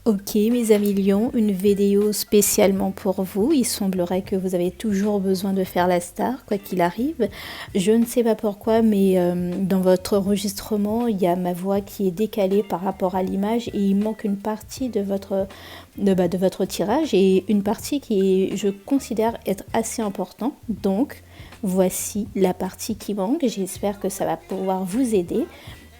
Ok mes amis lions, une vidéo spécialement pour vous. Il semblerait que vous avez toujours besoin de faire la star, quoi qu'il arrive. Je ne sais pas pourquoi, mais dans votre enregistrement, il y a ma voix qui est décalée par rapport à l'image et il manque une partie de votre tirage et une partie qui est, je considère être assez importante. Donc, voici la partie qui manque. J'espère que ça va pouvoir vous aider.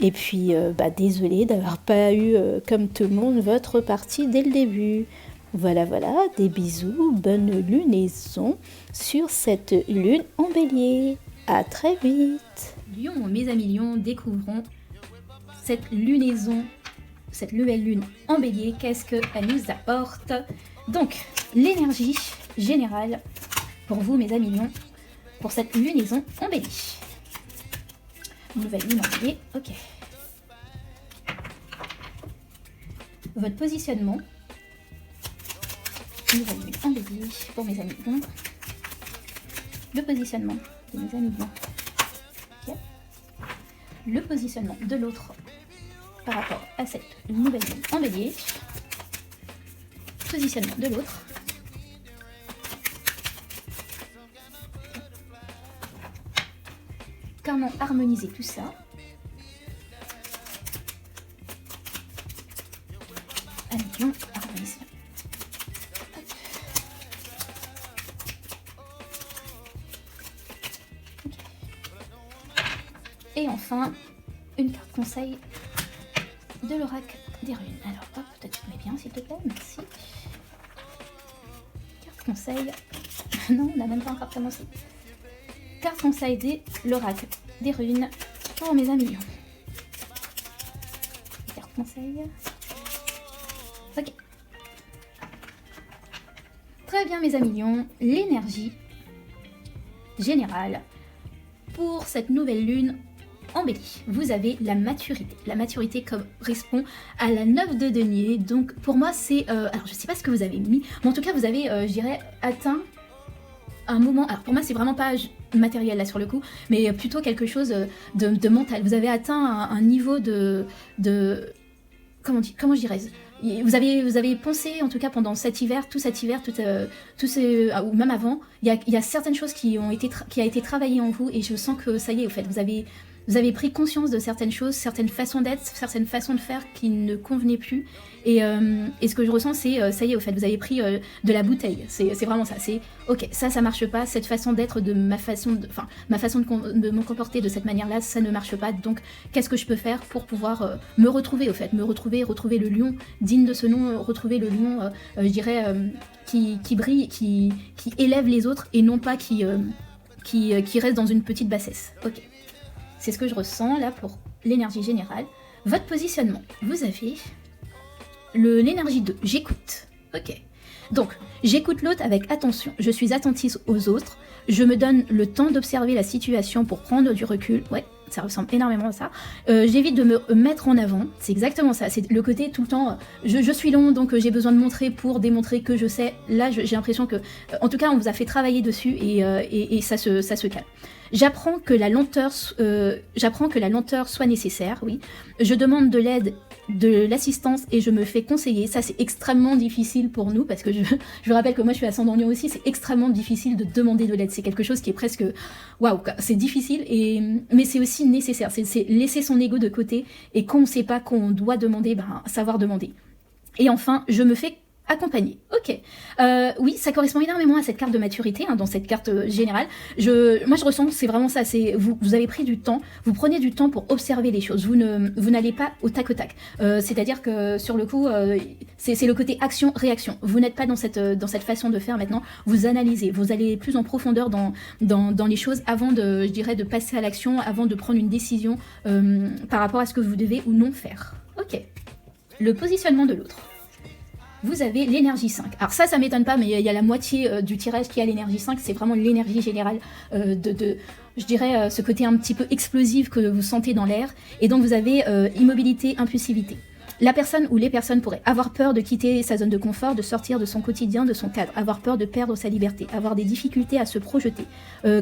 Et puis, désolée d'avoir pas eu, comme tout le monde, votre partie dès le début. Voilà, voilà, des bisous, bonne lunaison sur cette lune en bélier. À très vite. Lion, mes amis lions, découvrons cette lunaison, cette nouvelle lune en bélier. Qu'est-ce qu'elle nous apporte? Donc, l'énergie générale pour vous, mes amis lions, pour cette lunaison en bélier. Nouvelle lune en bélier, ok. Votre positionnement. Nouvelle lune en bélier pour mes amis lions. Le positionnement de mes amis lions. Okay. Le positionnement de l'autre par rapport à cette nouvelle lune en bélier. Positionnement de l'autre. Comment harmoniser tout ça? Allons, harmoniser. Okay. Et enfin, une carte conseil de l'oracle des runes. Alors hop, peut-être tu te mets bien s'il te plaît, merci. Carte conseil. Non, on n'a même pas encore commencé. Carte conseil de l'oracle des runes pour mes amis. Carte conseil. Ok. Très bien mes amis lions, l'énergie générale pour cette nouvelle lune en bélier. Vous avez la maturité. La maturité correspond à la 9 de denier. Donc pour moi c'est... alors je sais pas ce que vous avez mis, mais en tout cas vous avez, je dirais, atteint un moment... Alors pour moi c'est vraiment pas matériel là sur le coup, mais plutôt quelque chose de mental. Vous avez atteint un niveau de comment je dirais, vous avez pensé, en tout cas pendant cet hiver, tout ces, ou même avant, il y a certaines choses qui a été travaillées en vous et je sens que ça y est, au fait, vous avez pris conscience de certaines choses, certaines façons d'être, certaines façons de faire qui ne convenaient plus. Et ce que je ressens, c'est, ça y est, au fait, vous avez pris de la bouteille. C'est vraiment ça. C'est, ok, ça marche pas. Cette façon d'être, de ma façon de me comporter de cette manière-là, ça ne marche pas. Donc, qu'est-ce que je peux faire pour pouvoir me retrouver, au fait, retrouver le lion digne de ce nom, retrouver le lion, je dirais, qui brille, qui élève les autres et non pas qui reste dans une petite bassesse. Ok. C'est ce que je ressens là pour l'énergie générale. Votre positionnement, vous avez l'énergie 2, j'écoute. Ok. Donc, j'écoute l'autre avec attention. Je suis attentive aux autres. Je me donne le temps d'observer la situation pour prendre du recul. Ouais, ça ressemble énormément à ça. J'évite de me mettre en avant. C'est exactement ça. C'est le côté tout le temps, je suis long, donc j'ai besoin de montrer pour démontrer que je sais. Là, j'ai l'impression que, en tout cas, on vous a fait travailler dessus et ça se calme. J'apprends que la lenteur soit nécessaire, oui. Je demande de l'aide, de l'assistance et je me fais conseiller. Ça, c'est extrêmement difficile pour nous parce que je vous rappelle que moi, je suis ascendant Lion aussi. C'est extrêmement difficile de demander de l'aide. C'est quelque chose qui est presque... Waouh, c'est difficile, mais c'est aussi nécessaire. C'est laisser son ego de côté et quand on ne sait pas qu'on doit demander, savoir demander. Et enfin, je me fais accompagné. Ok. Oui, ça correspond énormément à cette carte de maturité, dans cette carte générale. Moi, je ressens que c'est vraiment ça. Vous avez pris du temps, vous prenez du temps pour observer les choses. Vous n'allez pas au tac au tac. C'est-à-dire que sur le coup, c'est le côté action-réaction. Vous n'êtes pas dans cette façon de faire maintenant. Vous analysez, vous allez plus en profondeur dans les choses avant de passer à l'action, avant de prendre une décision par rapport à ce que vous devez ou non faire. Ok. Le positionnement de l'autre. Vous avez l'énergie 5. Alors ça m'étonne pas, mais il y a la moitié du tirage qui a l'énergie 5, c'est vraiment l'énergie générale je dirais, ce côté un petit peu explosif que vous sentez dans l'air. Et donc vous avez immobilité, impulsivité. La personne ou les personnes pourraient avoir peur de quitter sa zone de confort, de sortir de son quotidien, de son cadre, avoir peur de perdre sa liberté, avoir des difficultés à se projeter,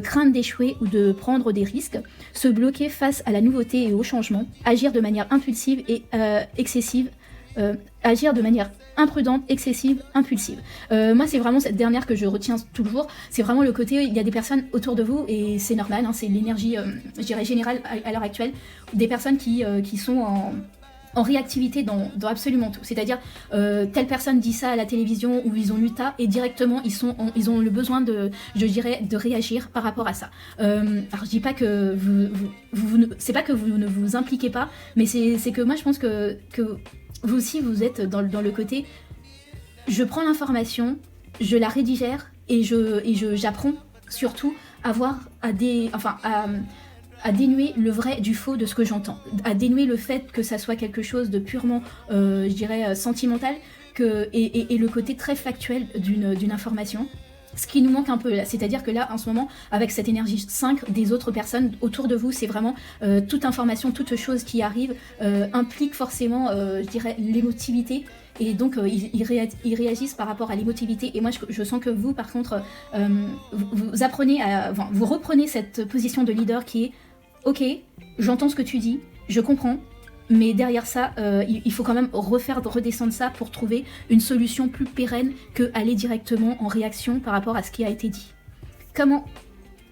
craindre d'échouer ou de prendre des risques, se bloquer face à la nouveauté et au changement, agir de manière impulsive et excessive, agir de manière imprudente, excessive, impulsive. Moi, c'est vraiment cette dernière que je retiens toujours. C'est vraiment le côté, il y a des personnes autour de vous, et c'est normal, hein, c'est l'énergie, je dirais, générale à l'heure actuelle, des personnes qui sont en réactivité dans absolument tout. C'est-à-dire, telle personne dit ça à la télévision ou ils ont lu ça et directement ils ont le besoin de réagir par rapport à ça. Alors je dis pas que c'est pas que vous ne vous impliquez pas, mais c'est que moi je pense que vous aussi vous êtes dans le côté, je prends l'information, je la rédigère et j'apprends surtout à dénuer le vrai du faux de ce que j'entends, à dénuer le fait que ça soit quelque chose de purement, je dirais, sentimental, et le côté très factuel d'une information. Ce qui nous manque un peu là, c'est-à-dire que là, en ce moment, avec cette énergie 5 des autres personnes autour de vous, c'est vraiment toute information, toute chose qui arrive implique forcément, je dirais, l'émotivité. Et donc, ils réagissent par rapport à l'émotivité. Et moi, je sens que vous, par contre, vous reprenez cette position de leader qui est « Ok, j'entends ce que tu dis, je comprends, mais derrière ça, il faut quand même redescendre ça pour trouver une solution plus pérenne que aller directement en réaction par rapport à ce qui a été dit. » Comment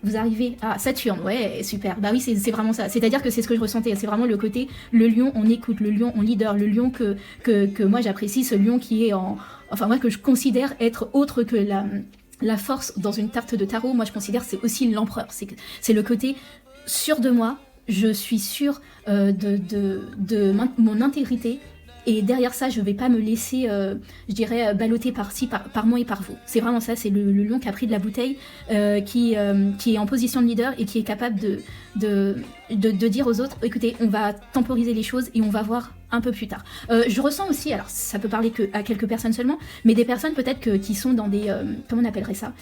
vous arrivez à Saturne? Ouais, super. Bah oui, c'est vraiment ça. C'est-à-dire que c'est ce que je ressentais. C'est vraiment le côté, le lion, on écoute, le lion, on leader, le lion que moi j'apprécie, ce lion qui est moi, que je considère être autre que la force dans une tarte de tarot. Moi, je considère que c'est aussi l'empereur. C'est le côté sûr de moi, je suis sûre de mon intégrité. Et derrière ça, je vais pas me laisser, je dirais, balloter par moi et par vous. C'est vraiment ça, c'est le lion qui a pris de la bouteille, qui est en position de leader et qui est capable de dire aux autres, écoutez, on va temporiser les choses et on va voir un peu plus tard. Je ressens aussi, alors ça peut parler à quelques personnes seulement, mais des personnes peut-être qui sont dans des, comment on appellerait ça,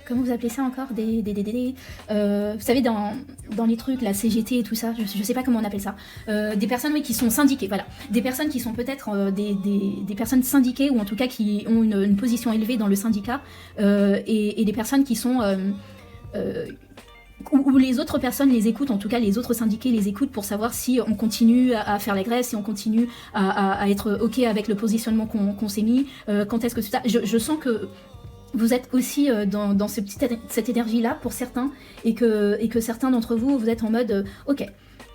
comment vous appelez ça encore, vous savez, dans les trucs, la CGT et tout ça, je sais pas comment on appelle ça, des personnes, oui, qui sont syndiquées, voilà, des personnes qui sont peut-être des personnes syndiquées, ou en tout cas qui ont une position élevée dans le syndicat, et des personnes qui sont où les autres personnes les écoutent, en tout cas les autres syndiqués les écoutent pour savoir si on continue à faire la grève, si on continue à être ok avec le positionnement qu'on s'est mis, quand est-ce que tout ça, je sens que vous êtes aussi dans cette énergie-là pour certains, et que certains d'entre vous, vous êtes en mode ok,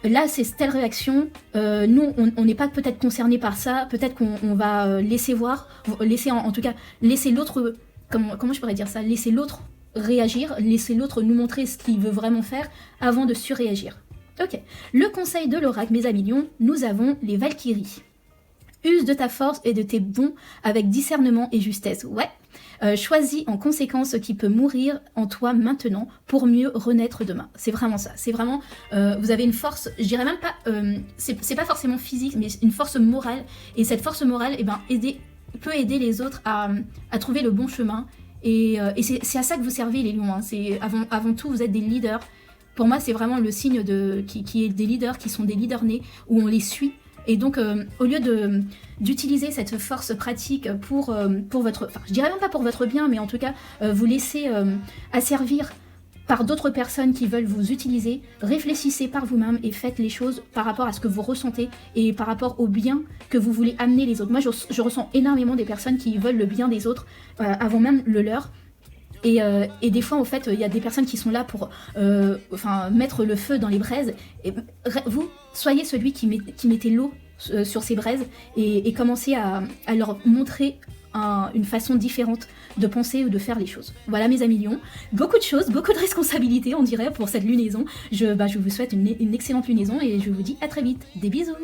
là c'est telle réaction, nous on n'est pas peut-être concernés par ça, peut-être qu'on va laisser en tout cas laisser l'autre, comment je pourrais dire ça, laisser l'autre réagir, laisser l'autre nous montrer ce qu'il veut vraiment faire avant de surréagir. Ok, le conseil de l'oracle, mes amis lions, nous avons les Valkyries. Use de ta force et de tes dons avec discernement et justesse. Ouais. Choisis en conséquence ce qui peut mourir en toi maintenant pour mieux renaître demain. C'est vraiment ça. C'est vraiment, vous avez une force, je dirais même pas, c'est pas forcément physique, mais une force morale. Et cette force morale, peut aider les autres à trouver le bon chemin. Et c'est à ça que vous servez, les lions. Hein. C'est avant tout, vous êtes des leaders. Pour moi, c'est vraiment le signe qui est des leaders, qui sont des leaders nés, où on les suit. Et donc, au lieu d'utiliser cette force pratique pour votre... Enfin, je dirais même pas pour votre bien, mais en tout cas, vous laisser asservir par d'autres personnes qui veulent vous utiliser, réfléchissez par vous-même et faites les choses par rapport à ce que vous ressentez et par rapport au bien que vous voulez amener les autres. Moi, je ressens énormément des personnes qui veulent le bien des autres avant même le leur. Et des fois, en fait, il y a des personnes qui sont là pour mettre le feu dans les braises. Et vous, soyez celui qui mettait l'eau sur ces braises et commencez à leur montrer une façon différente de penser ou de faire les choses. Voilà, mes amis lions. Beaucoup de choses, beaucoup de responsabilités, on dirait, pour cette lunaison. Je vous souhaite une excellente lunaison et je vous dis à très vite. Des bisous!